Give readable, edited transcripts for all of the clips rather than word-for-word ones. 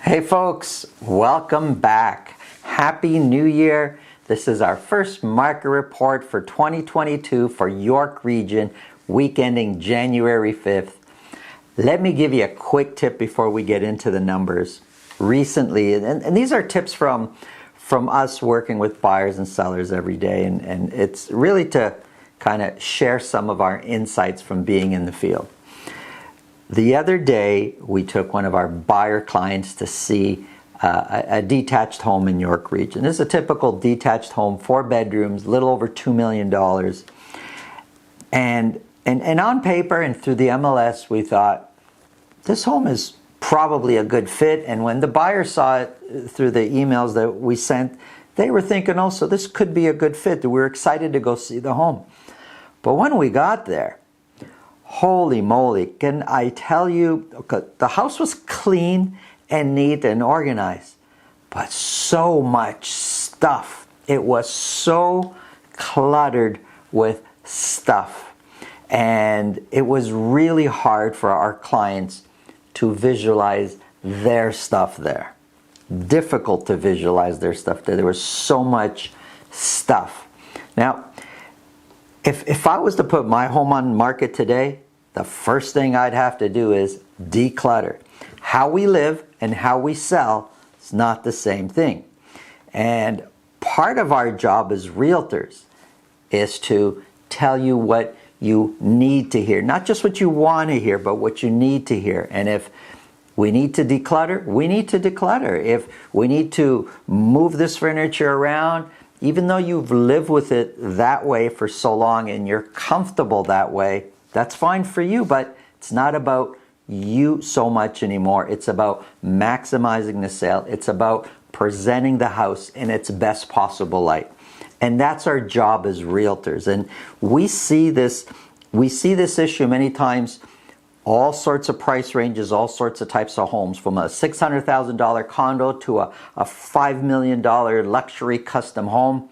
Hey folks, welcome back. Happy New Year. This is our first market report for 2022 for York Region, week ending January 5th. Let me give you a quick tip before we get into the numbers. Recently, and these are tips from us working with buyers and sellers every day, and it's really to kind of share some of our insights from being in the field. The other day, we took one of our buyer clients to see a detached home in York Region. This is a typical detached home, 4 bedrooms, a little over $2 million. And on paper and through the MLS, we thought, this home is probably a good fit. And when the buyer saw it through the emails that we sent, they were thinking, oh, so this could be a good fit. We were excited to go see the home. But when we got there, holy moly, can I tell you, the house was clean and neat and organized, but so much stuff. It was so cluttered with stuff. And it was really hard for our clients to visualize their stuff there. Difficult to visualize their stuff there. There was so much stuff. Now, if I was to put my home on the market today, the first thing I'd have to do is declutter. How we live and how we sell is not the same thing. And part of our job as realtors is to tell you what you need to hear. Not just what you want to hear, but what you need to hear. And if we need to declutter, we need to declutter. If we need to move this furniture around, even though you've lived with it that way for so long and you're comfortable that way, that's fine for you, but it's not about you so much anymore. It's about maximizing the sale. It's about presenting the house in its best possible light. And that's our job as realtors. And we see this issue many times, all sorts of price ranges, all sorts of types of homes, from a $600,000 condo to a $5 million luxury custom home.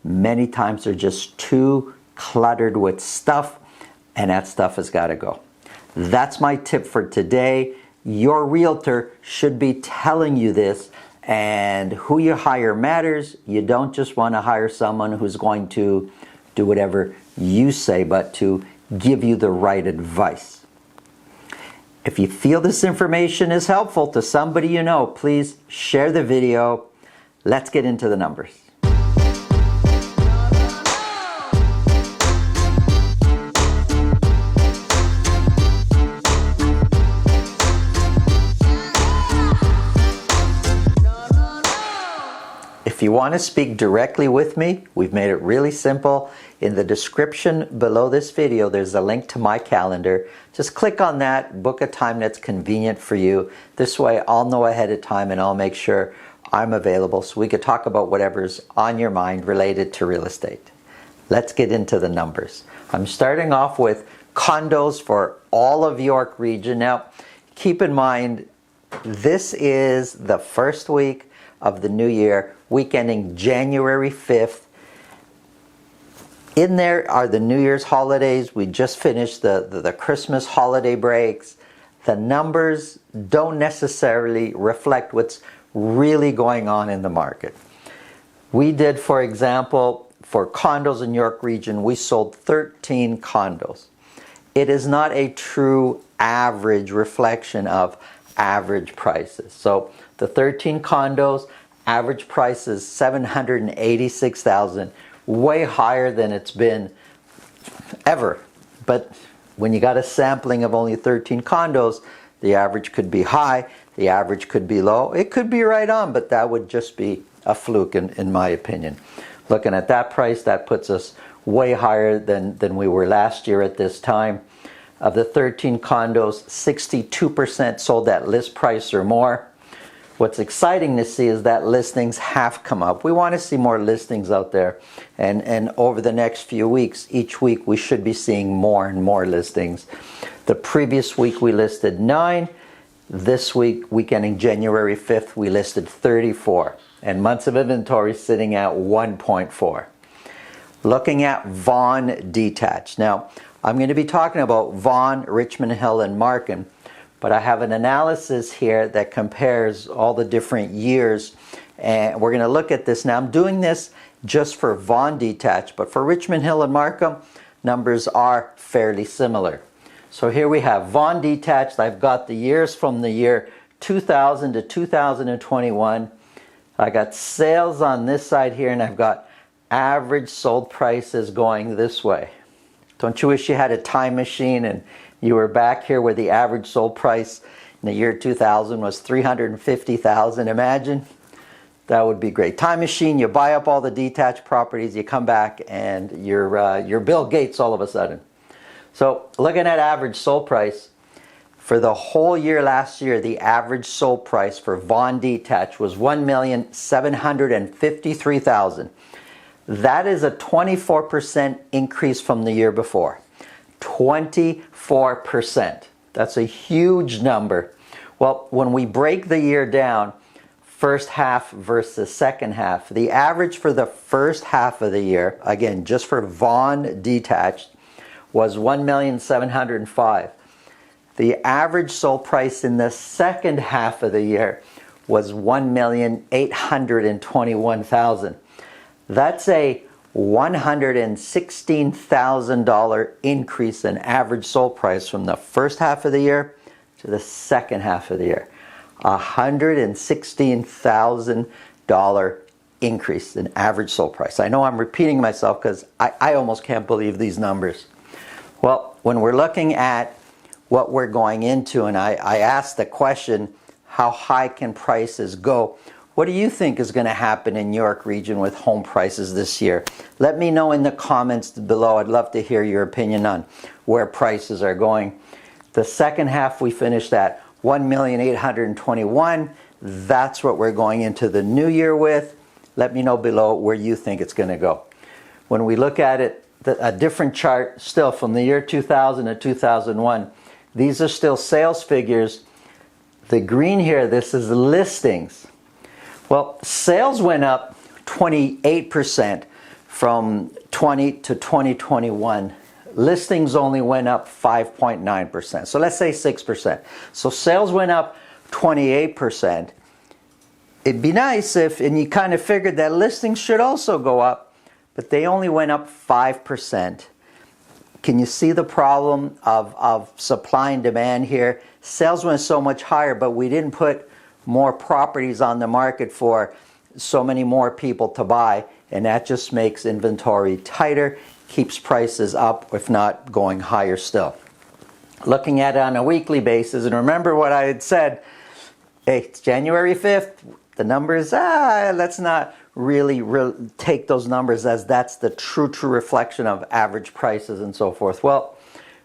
Many times they're just too cluttered with stuff, and that stuff has got to go. That's my tip for today. Your realtor should be telling you this, and who you hire matters. You don't just want to hire someone who's going to do whatever you say, but to give you the right advice. If you feel this information is helpful to somebody you know, please share the video. Let's get into the numbers. If you want to speak directly with me, we've made it really simple. In the description below this video, there's a link to my calendar. Just click on that, book a time that's convenient for you. This way I'll know ahead of time and I'll make sure I'm available so we could talk about whatever's on your mind related to real estate. Let's get into the numbers. I'm starting off with condos for all of York Region. Now, keep in mind, this is the first week of the new year, week ending January 5th. In there are the New Year's holidays. We just finished the Christmas holiday breaks. The numbers don't necessarily reflect what's really going on in the market. We did, for example, for condos in York Region, we sold 13 condos. It is not a true average reflection of average prices. So the 13 condos, average price is $786,000, way higher than it's been ever. But when you got a sampling of only 13 condos, the average could be high, the average could be low, it could be right on, but that would just be a fluke in my opinion. Looking at that price, that puts us way higher than we were last year at this time. Of the 13 condos, 62% sold at list price or more. What's exciting to see is that listings have come up. We want to see more listings out there. And over the next few weeks, each week we should be seeing more and more listings. The previous week we listed 9. This week, week ending January 5th, we listed 34. And months of inventory sitting at 1.4. Looking at Vaughan detached. Now, I'm going to be talking about Vaughan, Richmond Hill, and Markham. but I have an analysis here that compares all the different years, and we're going to look at this. Now I'm doing this just for Vaughan detached, but for Richmond Hill and Markham, numbers are fairly similar. So here we have Vaughan detached. I've got the years from the year 2000 to 2021. I got sales on this side here, and I've got average sold prices going this way. Don't you wish you had a time machine and you were back here where the average sold price in the year 2000 was $350,000? Imagine. That would be great. Time machine, you buy up all the detached properties, you come back and you're Bill Gates all of a sudden. So looking at average sold price, for the whole year last year, the average sold price for Vaughan detached was $1,753,000. That is a 24% increase from the year before. 24%. That's a huge number. Well, when we break the year down, first half versus second half, the average for the first half of the year, again, just for Vaughan detached, was $1,705,000. The average sold price in the second half of the year was $1,821,000. That's a $116,000 increase in average sold price from the first half of the year to the second half of the year. $116,000 increase in average sold price. I know I'm repeating myself because I almost can't believe these numbers. Well, when we're looking at what we're going into, and I asked the question, how high can prices go? What do you think is going to happen in York region with home prices this year? Let me know in the comments below. I'd love to hear your opinion on where prices are going. The second half we finished at $1,821,000. That's what we're going into the new year with. Let me know below where you think it's going to go. When we look at it, a different chart still from the year 2000 to 2001. These are still sales figures. The green here, this is listings. Well, sales went up 28% from 20 to 2021. Listings only went up 5.9%. So let's say 6%. So sales went up 28%. It'd be nice if, and you kind of figured that listings should also go up, but they only went up 5%. Can you see the problem of supply and demand here? Sales went so much higher, but we didn't put more properties on the market for so many more people to buy, and that just makes inventory tighter, keeps prices up, if not going higher still. Looking at it on a weekly basis, and remember what I had said, hey, it's January 5th, the numbers, let's not really take those numbers as that's the true reflection of average prices and so forth. Well,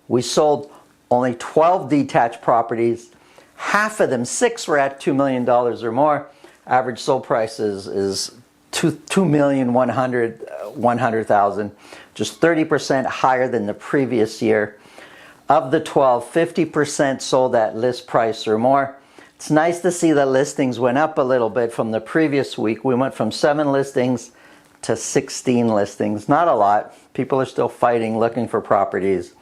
we sold only 12 detached properties. Half of them, 6 were at $2 million or more. Average sold price is $2,100,000, just 30% higher than the previous year. Of the 12, 50% sold at list price or more. It's nice to see that listings went up a little bit from the previous week. We went from 7 listings to 16 listings. Not a lot. People are still fighting, looking for properties,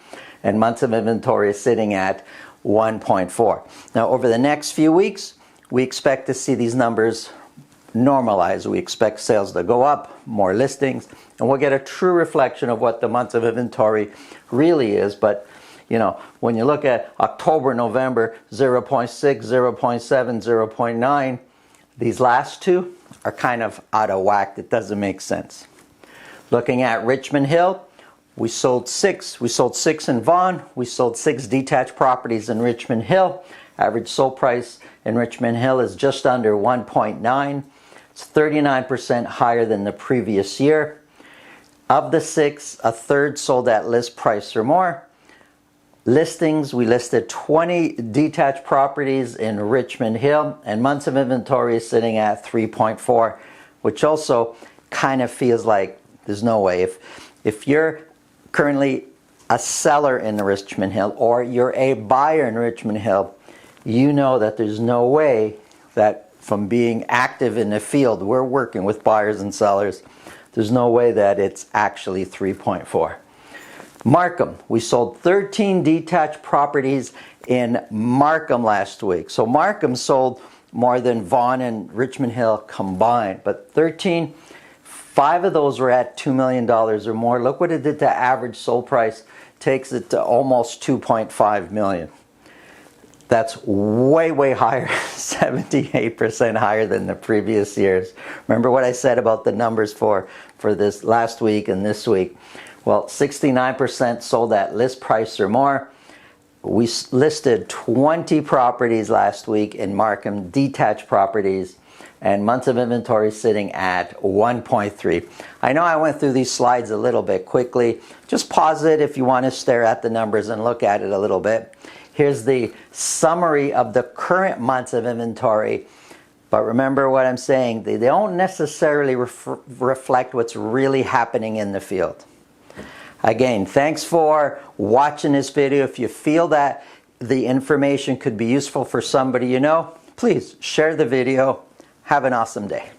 and months of inventory is sitting at 1.4. Now, over the next few weeks, we expect to see these numbers normalize. We expect sales to go up, more listings, and we'll get a true reflection of what the months of inventory really is. But you know, when you look at October, November, 0.6, 0.7, 0.9, these last two are kind of out of whack. It doesn't make sense. Looking at Richmond Hill, we sold 6. We sold 6 in Vaughan. We sold 6 detached properties in Richmond Hill. Average sold price in Richmond Hill is just under 1.9. It's 39% higher than the previous year. Of the 6, a third sold at list price or more. Listings, we listed 20 detached properties in Richmond Hill, and months of inventory is sitting at 3.4, which also kind of feels like there's no way. If you're currently a seller in Richmond Hill or you're a buyer in Richmond Hill, you know that there's no way that from being active in the field, we're working with buyers and sellers, there's no way that it's actually 3.4. Markham, we sold 13 detached properties in Markham last week. So Markham sold more than Vaughan and Richmond Hill combined, but 13, 5 of those were at $2 million or more. Look what it did to average sold price, takes it to almost 2.5 million. That's way higher, 78% higher than the previous years. Remember what I said about the numbers for this last week and this week? Well, 69% sold at list price or more. We listed 20 properties last week in Markham, detached properties, and months of inventory sitting at 1.3. I know I went through these slides a little bit quickly. Just pause it if you want to stare at the numbers and look at it a little bit. Here's the summary of the current months of inventory. But remember what I'm saying, they don't necessarily reflect what's really happening in the field. Again, thanks for watching this video. If you feel that the information could be useful for somebody you know, please share the video. Have an awesome day.